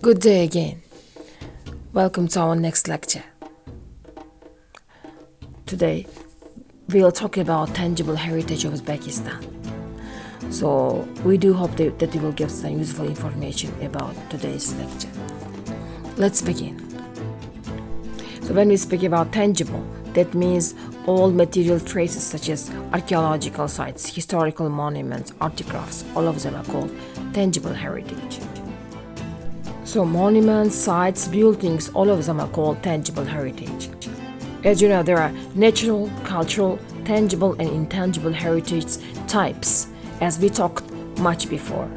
Good day again. Welcome to our next lecture. Today, we'll talk about tangible heritage of Uzbekistan. So, we do hope that you will get some useful information about today's lecture. Let's begin. So, when we speak about tangible, that means all material traces such as archaeological sites, historical monuments, artifacts, all of them are called tangible heritage. So monuments, sites, buildings, all of them are called tangible heritage. As you know, there are natural, cultural, tangible and intangible heritage types, as we talked much before.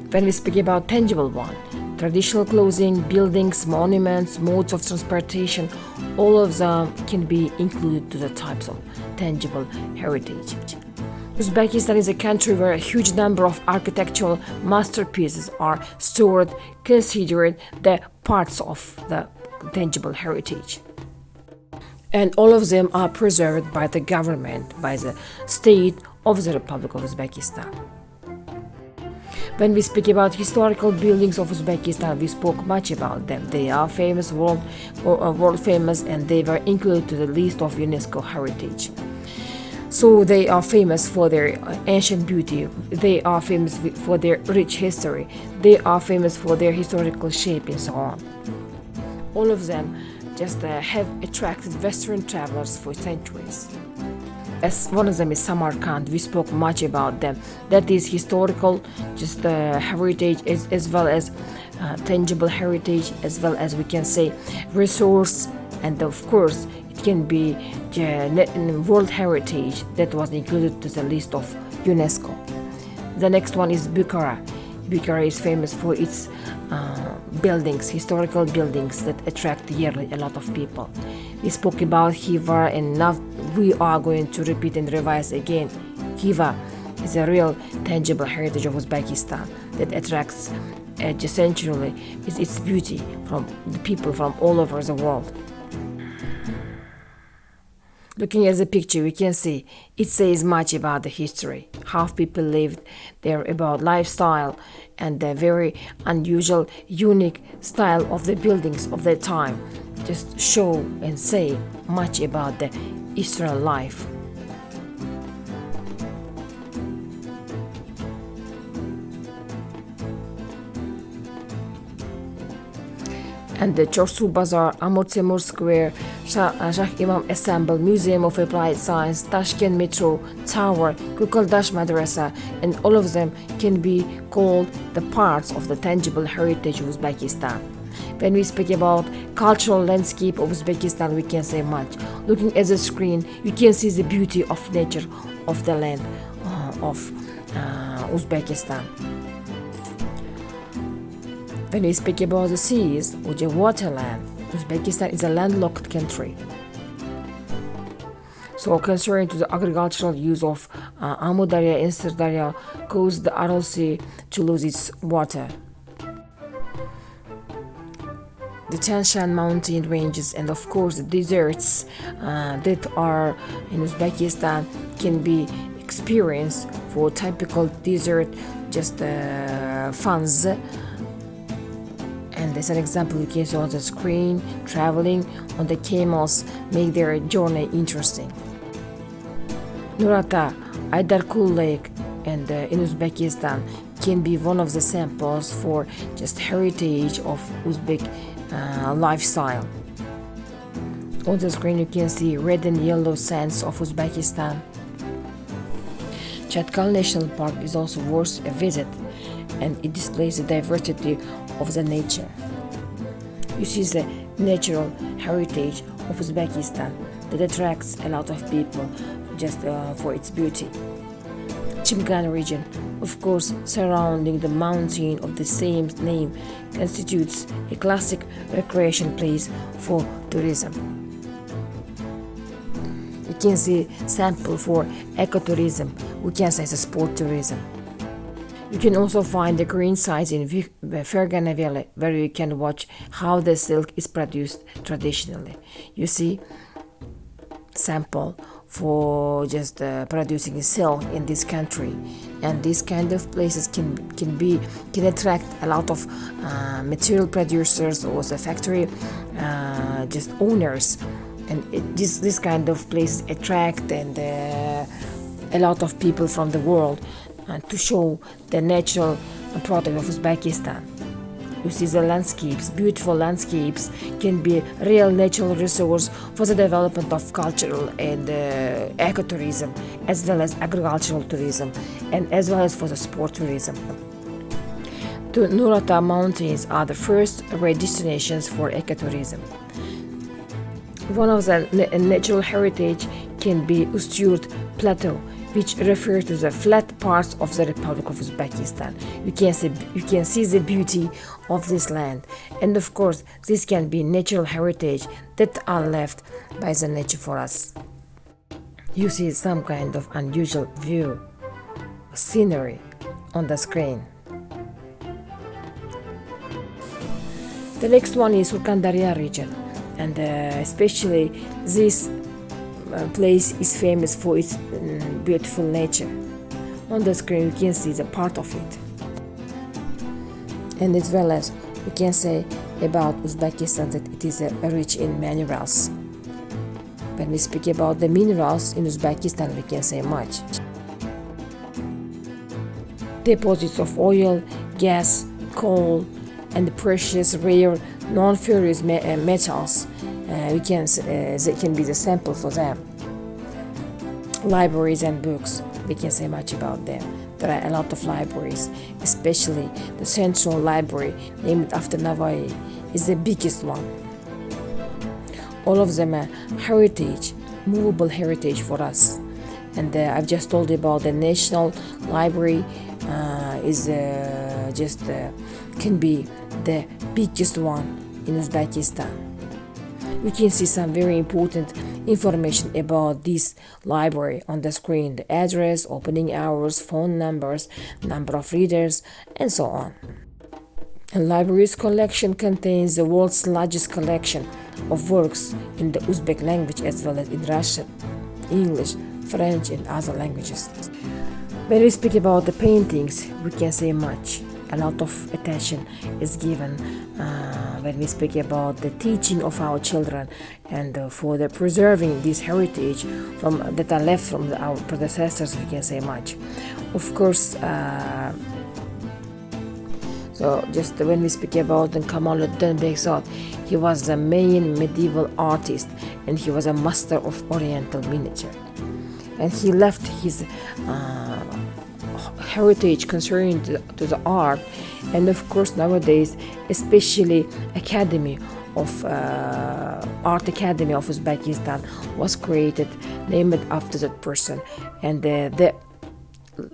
When we speak about tangible one, traditional clothing, buildings, monuments, modes of transportation, all of them can be included to the types of tangible heritage. Uzbekistan is a country where a huge number of architectural masterpieces are stored, considered the parts of the tangible heritage. And all of them are preserved by the government, by the state of the Republic of Uzbekistan. When we speak about historical buildings of Uzbekistan, we spoke much about them. They are famous, world famous, and they were included to the list of UNESCO heritage. So they are famous for their ancient beauty, they are famous for their rich history, they are famous for their historical shape and so on. All of them just have attracted Western travelers for centuries. As one of them is Samarkand, we spoke much about them. That is historical, just heritage as well as tangible heritage, as well as we can say resource, and of course it can be World Heritage that was included to the list of UNESCO. The next one is Bukhara. Bukhara is famous for its buildings, historical buildings that attract yearly a lot of people. We spoke about Khiva, and now we are going to repeat and revise again. Khiva is a real tangible heritage of Uzbekistan that attracts essentially its beauty from the people from all over the world. Looking at the picture, we can see it says much about the history, how people lived there, about lifestyle, and the very unusual, unique style of the buildings of their time. Just show and say much about the Eastern life. And the Chorsu Bazaar, Amur Temur Square, Shah Imam Assemble, Museum of Applied Science, Tashkent Metro, Tower, Kukaldash Madrasa, and all of them can be called the parts of the tangible heritage of Uzbekistan. When we speak about cultural landscape of Uzbekistan, we can say much. Looking at the screen, you can see the beauty of nature of the land of Uzbekistan. When we speak about the seas or the waterland, Uzbekistan is a landlocked country. So considering to the agricultural use of Amu Darya and Sir Darya caused the Aral Sea to lose its water. The Tian Shan mountain ranges and of course the deserts that are in Uzbekistan can be experienced for typical desert just fans. And as an example, you can see on the screen, traveling on the camels make their journey interesting. Nurata, Aydarkul Lake, and in Uzbekistan can be one of the samples for just heritage of Uzbek lifestyle. On the screen you can see red and yellow sands of Uzbekistan. Chatkal National Park is also worth a visit, and it displays the diversity of the nature. You see the natural heritage of Uzbekistan that attracts a lot of people just for its beauty. Chimgan region, of course, surrounding the mountain of the same name, constitutes a classic recreation place for tourism. You can see sample for ecotourism, we can say it's a sport tourism. You can also find the green sites in Fergana Valley, where you can watch how the silk is produced traditionally. You see sample for just producing silk in this country, and these kind of places can attract a lot of material producers or the factory just owners, and this kind of place attract and a lot of people from the world to show the natural product of Uzbekistan. You see the landscapes, beautiful landscapes can be real natural resource for the development of cultural and ecotourism, as well as agricultural tourism, and as well as for the sport tourism. The Nurata Mountains are the first great destinations for ecotourism. One of the natural heritage can be Tashkent Plateau, which refers to the flat parts of the Republic of Uzbekistan. You can see the beauty of this land, and of course this can be natural heritage that are left by the nature for us. You see some kind of unusual view, scenery on the screen. The next one is Surkandarya region, and especially this place is famous for its beautiful nature. On the screen you can see the part of it, and as well as we can say about Uzbekistan that it is rich in minerals. When we speak about the minerals in Uzbekistan, we can say much. Deposits of oil, gas, coal, and precious rare non-ferrous metals. They can be the sample for them. Libraries and books, we can say much about them. There are a lot of libraries, especially the Central Library, named after Navai, is the biggest one. All of them are heritage, movable heritage for us. And I've just told you about the National Library can be the biggest one in Uzbekistan. We can see some very important information about this library on the screen: the address, opening hours, phone numbers, number of readers, and so on. The library's collection contains the world's largest collection of works in the Uzbek language, as well as in Russian, English, French, and other languages. When we speak about the paintings, we can say much. A lot of attention is given when we speak about the teaching of our children and for the preserving this heritage that are left from our predecessors. We can say much. Of course, so just when we speak about Kamaluddin Behzad, he was the main medieval artist and he was a master of Oriental miniature, and he left his heritage concerning to the art. And of course nowadays, especially Art Academy of Uzbekistan was created, named after that person, and the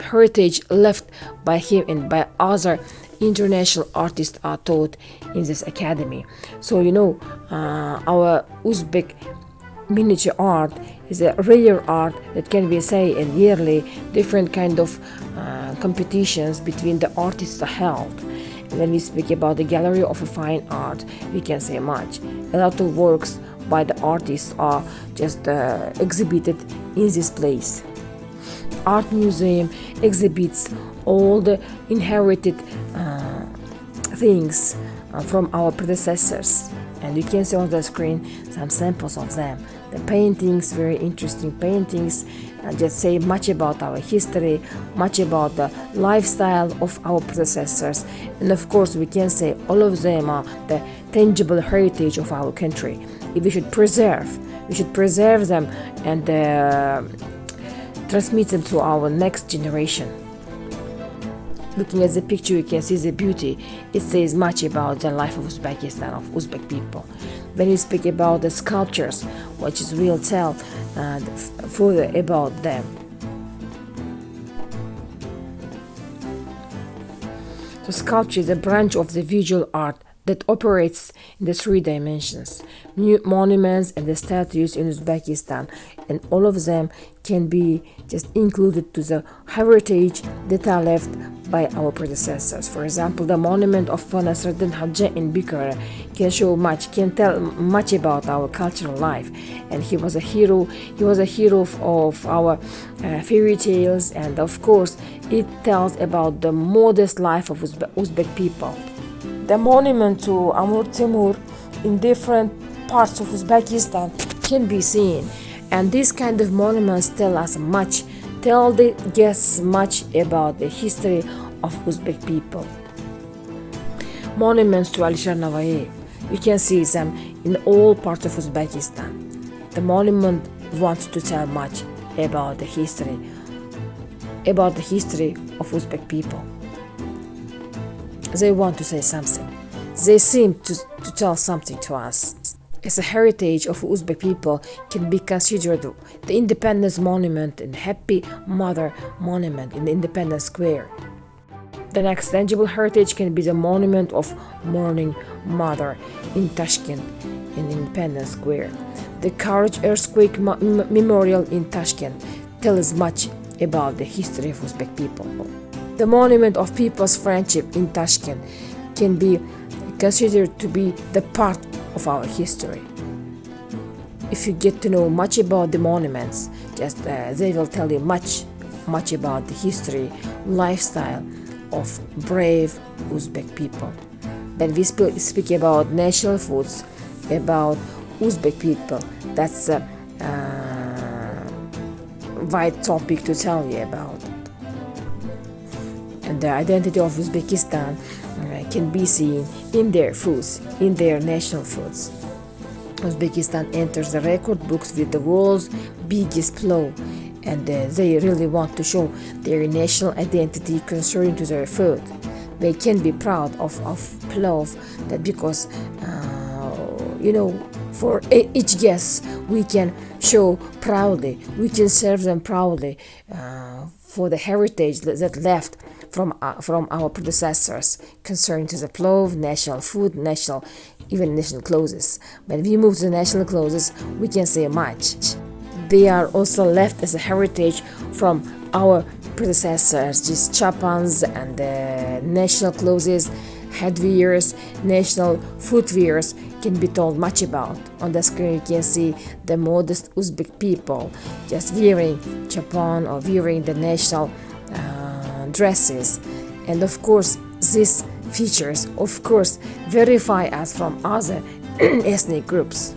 heritage left by him and by other international artists are taught in this academy. So our Uzbek miniature art is a rare art that can be say in yearly different kind of competitions between the artists are held. And when we speak about the gallery of a fine art, we can say much. A lot of works by the artists are just exhibited in this place. Art museum exhibits all the inherited things from our predecessors, and you can see on the screen some samples of them. The paintings, very interesting paintings, just say much about our history, much about the lifestyle of our predecessors, and of course we can say all of them are the tangible heritage of our country. We should preserve them and transmit them to our next generation. Looking at the picture, you can see the beauty. It says much about the life of Uzbekistan, of Uzbek people. When we speak about the sculptures, which will tell further about them. The sculpture is a branch of the visual art that operates in the three dimensions, new monuments and the statues in Uzbekistan, and all of them can be just included to the heritage that are left by our predecessors. For example, the monument of Nasruddin Hajjah in Bukhara can tell much about our cultural life, and he was a hero of our fairy tales, and of course it tells about the modest life of Uzbek people. The monument to Amur Timur in different parts of Uzbekistan can be seen, and these kind of monuments tell the guests much about the history of Uzbek people. Monuments to Alisher Navai, you can see them in all parts of Uzbekistan. The monument wants to tell much about the history of Uzbek people. They want to say something. They seem to tell something to us. As a heritage of Uzbek people can be considered the Independence Monument and Happy Mother Monument in the Independence Square. The next tangible heritage can be the Monument of Mourning Mother in Tashkent in Independence Square. The Courage Earthquake Memorial in Tashkent tells much about the history of Uzbek people. The Monument of People's Friendship in Tashkent can be considered to be the part of our history. If you get to know much about the monuments, they will tell you much about the history, lifestyle of brave Uzbek people. When we speak about national foods, about Uzbek people, that's a wide topic to tell you about. And the identity of Uzbekistan can be seen in their foods, in their national foods. Uzbekistan enters the record books with the world's biggest plow, and they really want to show their national identity concerning to their food. They can be proud of plov, that because for each guest we can show proudly, we can serve them proudly for the heritage that left from our predecessors concerning to the plov, national food, even national clothes. When we move to the national clothes, we can say much. They are also left as a heritage from our predecessors, these chapans and national clothes, headwears, national footwears can be told much about. On the screen you can see the modest Uzbek people just wearing chapan or wearing the national dresses, and of course these features verify us from other ethnic groups.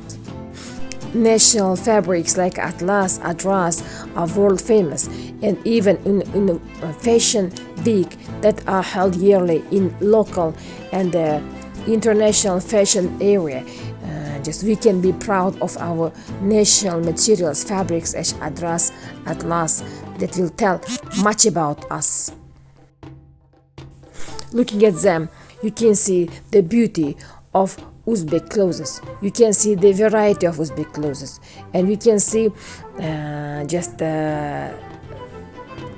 National fabrics like Atlas, Adras are world famous, and even in a fashion week that are held yearly in local and international fashion area. We can be proud of our national materials, fabrics as Adras, Atlas, that will tell much about us. Looking at them, you can see the beauty of Uzbek clothes. You can see the variety of Uzbek clothes, and you can see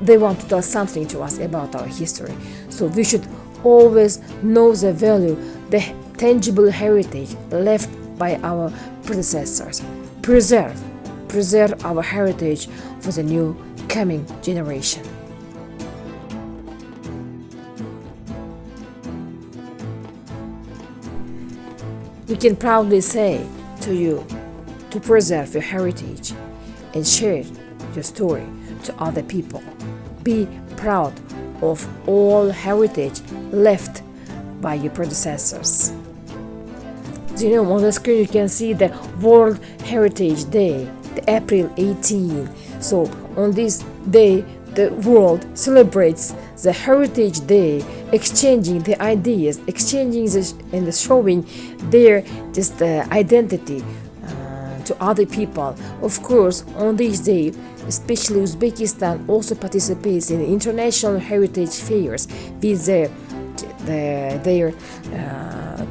they want to tell something to us about our history. So we should always know the value, the tangible heritage left by our predecessors. Preserve our heritage for the new coming generation. We can proudly say to you to preserve your heritage and share your story to other people. Be proud of all heritage left by your predecessors. On the screen you can see the World Heritage Day, the April 18. So on this day the world celebrates the Heritage Day, exchanging the ideas, and showing their identity to other people. Of course, on this day, especially Uzbekistan also participates in international heritage fairs with their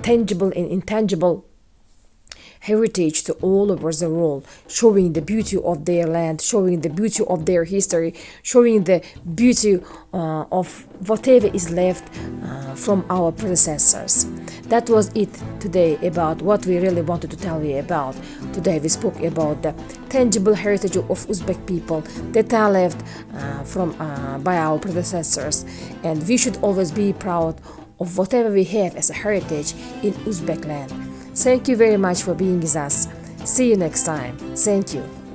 tangible and intangible heritage to all over the world, showing the beauty of their land, showing the beauty of their history, showing the beauty of whatever is left from our predecessors. That was it today about what we really wanted to tell you about. Today we spoke about the tangible heritage of Uzbek people that are left by our predecessors, and we should always be proud of whatever we have as a heritage in Uzbek land. Thank you very much for being with us. See you next time. Thank you.